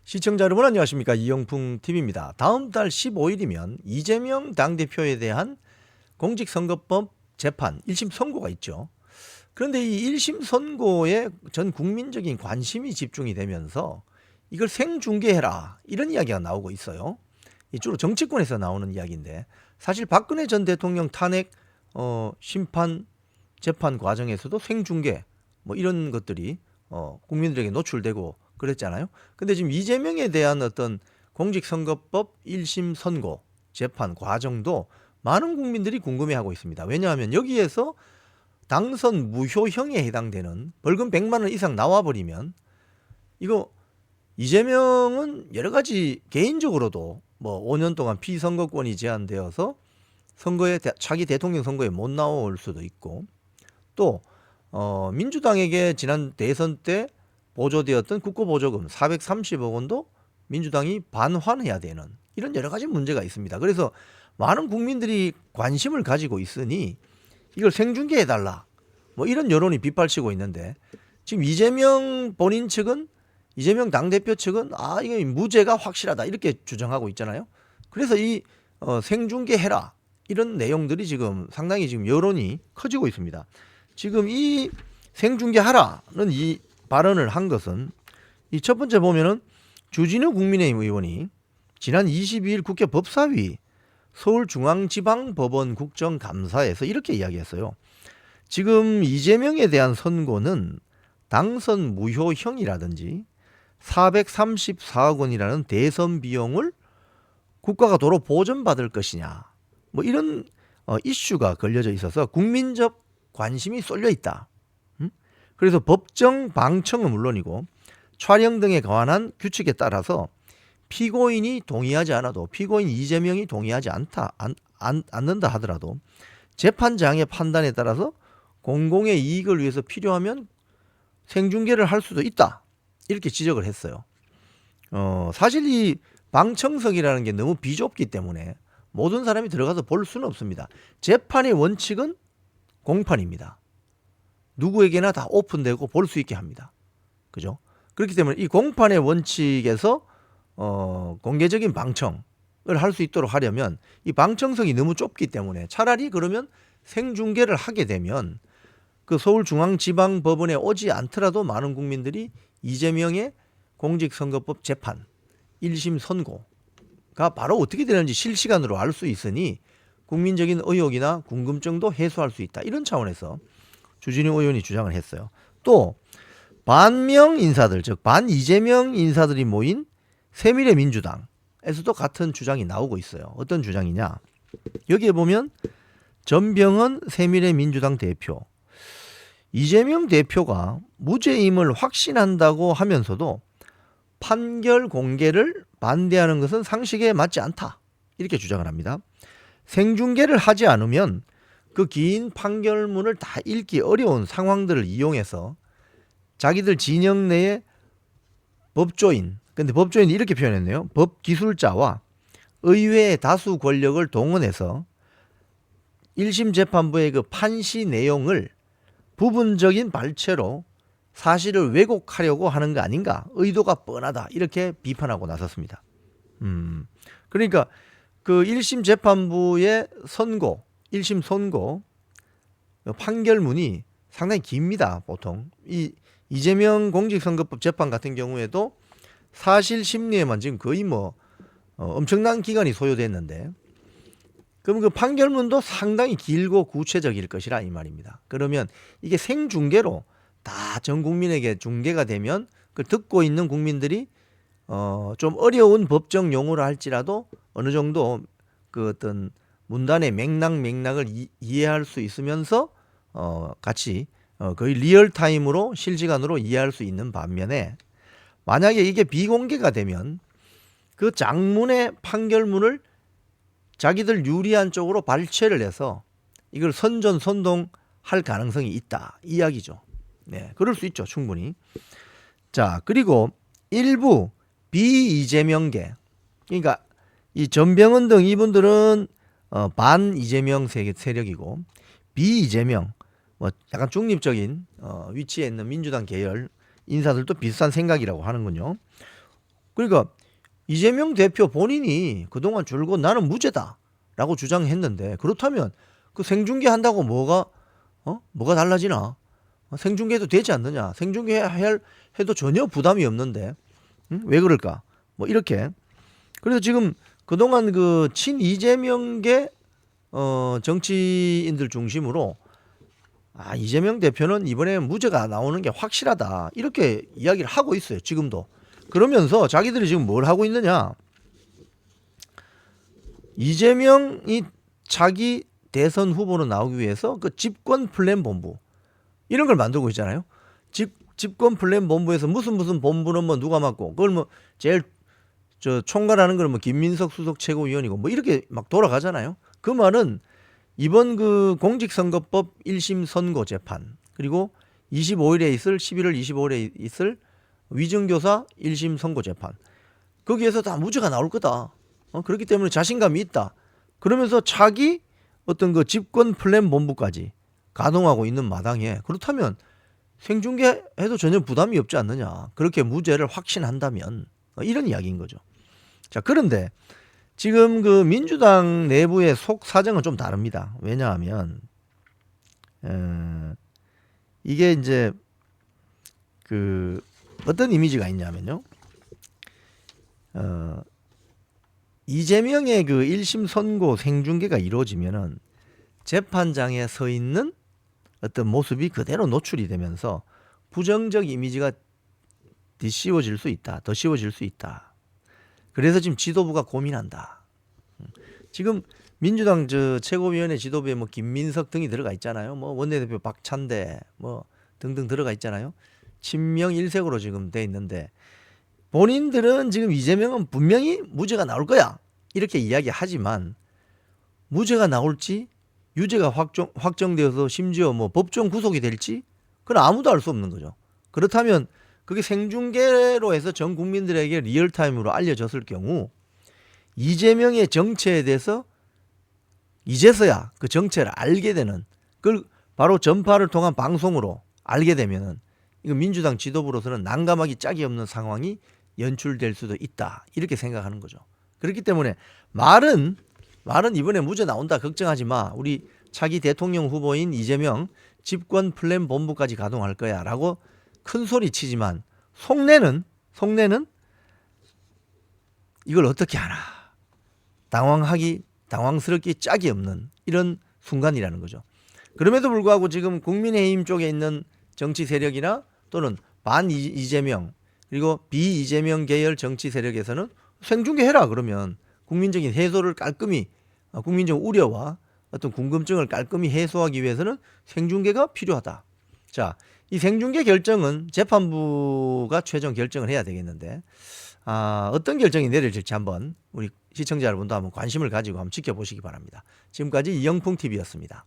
시청자 여러분 안녕하십니까. 이영풍 TV입니다. 다음 달 15일이면 이재명 당대표에 대한 공직선거법 재판 1심 선고가 있죠. 그런데 이 1심 선고에 전 국민적인 관심이 집중이 되면서 이걸 생중계해라 이런 이야기가 나오고 있어요. 주로 정치권에서 나오는 이야기인데 사실 박근혜 전 대통령 탄핵 심판 재판 과정에서도 생중계 뭐 이런 것들이 국민들에게 노출되고 그랬잖아요. 근데 지금 이재명에 대한 어떤 공직선거법 1심 선고 재판 과정도 많은 국민들이 궁금해하고 있습니다. 왜냐하면 여기에서 당선 무효형에 해당되는 벌금 100만 원 이상 나와버리면 이거 이재명은 여러 가지 개인적으로도 뭐 5년 동안 피선거권이 제한되어서 선거에 차기 대통령 선거에 못 나올 수도 있고 또 민주당에게 지난 대선 때 보조되었던 국고보조금 430억 원도 민주당이 반환해야 되는 이런 여러 가지 문제가 있습니다. 그래서 많은 국민들이 관심을 가지고 있으니 이걸 생중계해달라 뭐 이런 여론이 빗발치고 있는데 지금 이재명 본인 측은 이재명 당대표 측은 이게 무죄가 확실하다 이렇게 주장하고 있잖아요. 그래서 이 생중계해라 이런 내용들이 지금 상당히 지금 여론이 커지고 있습니다. 지금 이 생중계하라는 이 발언을 한 것은 이 첫 번째 보면은 주진우 국민의힘 의원이 지난 22일 국회 법사위 서울중앙지방법원 국정감사에서 이렇게 이야기했어요. 지금 이재명에 대한 선고는 당선 무효형이라든지 434억 원이라는 대선 비용을 국가가 도로 보전받을 것이냐 뭐 이런 이슈가 걸려져 있어서 국민적 관심이 쏠려 있다. 그래서 법정 방청은 물론이고 촬영 등에 관한 규칙에 따라서 피고인이 동의하지 않아도 피고인 이재명이 동의하지 않는다 하더라도 재판장의 판단에 따라서 공공의 이익을 위해서 필요하면 생중계를 할 수도 있다. 이렇게 지적을 했어요. 사실 이 방청석이라는 게 너무 비좁기 때문에 모든 사람이 들어가서 볼 수는 없습니다. 재판의 원칙은 공판입니다. 누구에게나 다 오픈되고 볼 수 있게 합니다. 그죠? 그렇기 때문에 이 공판의 원칙에서 공개적인 방청을 할 수 있도록 하려면 이 방청석이 너무 좁기 때문에 차라리 그러면 생중계를 하게 되면 그 서울중앙지방법원에 오지 않더라도 많은 국민들이 이재명의 공직선거법 재판 1심 선고가 바로 어떻게 되는지 실시간으로 알 수 있으니 국민적인 의혹이나 궁금증도 해소할 수 있다. 이런 차원에서 주진우 의원이 주장을 했어요. 또 반명 인사들 즉 반 이재명 인사들이 모인 새미래민주당에서도 같은 주장이 나오고 있어요. 어떤 주장이냐? 여기에 보면 전병헌 새미래민주당 대표 이재명 대표가 무죄임을 확신한다고 하면서도 판결 공개를 반대하는 것은 상식에 맞지 않다. 이렇게 주장을 합니다. 생중계를 하지 않으면 그 긴 판결문을 다 읽기 어려운 상황들을 이용해서 자기들 진영 내에 법조인, 근데 법조인이 이렇게 표현했네요. 법기술자와 의회의 다수 권력을 동원해서 1심 재판부의 그 판시 내용을 부분적인 발췌로 사실을 왜곡하려고 하는 거 아닌가? 의도가 뻔하다. 이렇게 비판하고 나섰습니다. 그러니까 그 1심 재판부의 선고 1심 선고 판결문이 상당히 깁니다. 보통 이재명 공직선거법 재판 같은 경우에도 사실 심리에만 지금 거의 엄청난 기간이 소요됐는데 그럼 그 판결문도 상당히 길고 구체적일 것이라 이 말입니다. 그러면 이게 생중계로 다 전 국민에게 중계가 되면 그걸 듣고 있는 국민들이 좀 어려운 법정 용어를 할지라도 어느 정도 그 어떤 문단의 맥락을 이해할 수 있으면서 같이 거의 리얼타임으로 실시간으로 이해할 수 있는 반면에 만약에 이게 비공개가 되면 그 장문의 판결문을 자기들 유리한 쪽으로 발췌를 해서 이걸 선전선동할 가능성이 있다 이야기죠. 네, 그럴 수 있죠 충분히. 자 그리고 일부 비이재명계 그러니까 이 전병헌 등 이분들은 반 이재명 세력이고 비이재명 뭐 약간 중립적인 위치에 있는 민주당 계열 인사들도 비슷한 생각이라고 하는군요. 그러니까 이재명 대표 본인이 그동안 줄곧 나는 무죄다라고 주장했는데, 그렇다면 그 생중계 한다고 뭐가 달라지나? 생중계도 되지 않느냐? 생중계 해도 전혀 부담이 없는데, 왜 그럴까? 뭐 이렇게. 그래서 지금 그동안 그 친 이재명계 정치인들 중심으로 이재명 대표는 이번에 무죄가 나오는 게 확실하다, 이렇게 이야기를 하고 있어요, 지금도. 그러면서 자기들이 지금 뭘 하고 있느냐? 이재명이 자기 대선 후보로 나오기 위해서 그 집권 플랜 본부 이런 걸 만들고 있잖아요. 집권 플랜 본부에서 무슨 본부는 뭐 누가 맡고, 그걸 뭐 제일 총괄하는 걸 뭐 김민석 수석 최고위원이고 뭐 이렇게 막 돌아가잖아요. 그 말은 이번 그 공직선거법 1심 선고 재판, 그리고 25일에 있을 11월 25일에 있을 위증교사 1심 선고 재판, 거기에서 다 무죄가 나올 거다. 그렇기 때문에 자신감이 있다. 그러면서 자기 어떤 그 집권 플랜 본부까지 가동하고 있는 마당에, 그렇다면 생중계해도 전혀 부담이 없지 않느냐, 그렇게 무죄를 확신한다면, 이런 이야기인 거죠. 자, 그런데 지금 그 민주당 내부의 속 사정은 좀 다릅니다. 왜냐하면 이게 이제 그 어떤 이미지가 있냐면요, 이재명의 그 1심 선고 생중계가 이루어지면은 재판장에 서 있는 어떤 모습이 그대로 노출이 되면서 부정적 이미지가 더 씌워질 수 있다. 그래서 지금 지도부가 고민한다. 지금 민주당 최고위원회 지도부에 뭐 김민석 등이 들어가 있잖아요. 뭐 원내대표 박찬대 뭐 등등 들어가 있잖아요. 친명 일색으로 지금 돼 있는데, 본인들은 지금 이재명은 분명히 무죄가 나올 거야, 이렇게 이야기하지만 무죄가 나올지 유죄가 확정되어서 심지어 뭐 법정 구속이 될지, 그건 아무도 알 수 없는 거죠. 그렇다면 그게 생중계로 해서 전 국민들에게 리얼타임으로 알려졌을 경우 이재명의 정체에 대해서 이제서야 그 정체를 알게 되는, 그걸 바로 전파를 통한 방송으로 알게 되면은 이거 민주당 지도부로서는 난감하기 짝이 없는 상황이 연출될 수도 있다, 이렇게 생각하는 거죠. 그렇기 때문에 말은 이번에 무죄 나온다 걱정하지 마, 우리 차기 대통령 후보인 이재명 집권 플랜 본부까지 가동할 거야 라고 큰 소리 치지만 속내는 이걸 어떻게 하나 당황스럽기 짝이 없는 이런 순간이라는 거죠. 그럼에도 불구하고 지금 국민의힘 쪽에 있는 정치 세력이나 또는 반 이재명 그리고 비이재명 계열 정치 세력에서는 생중계해라, 그러면 국민적인 해소를 깔끔히, 국민적 우려와 어떤 궁금증을 깔끔히 해소하기 위해서는 생중계가 필요하다. 자, 이 생중계 결정은 재판부가 최종 결정을 해야 되겠는데, 어떤 결정이 내려질지 한번 우리 시청자 여러분도 한번 관심을 가지고 한번 지켜보시기 바랍니다. 지금까지 이영풍TV였습니다.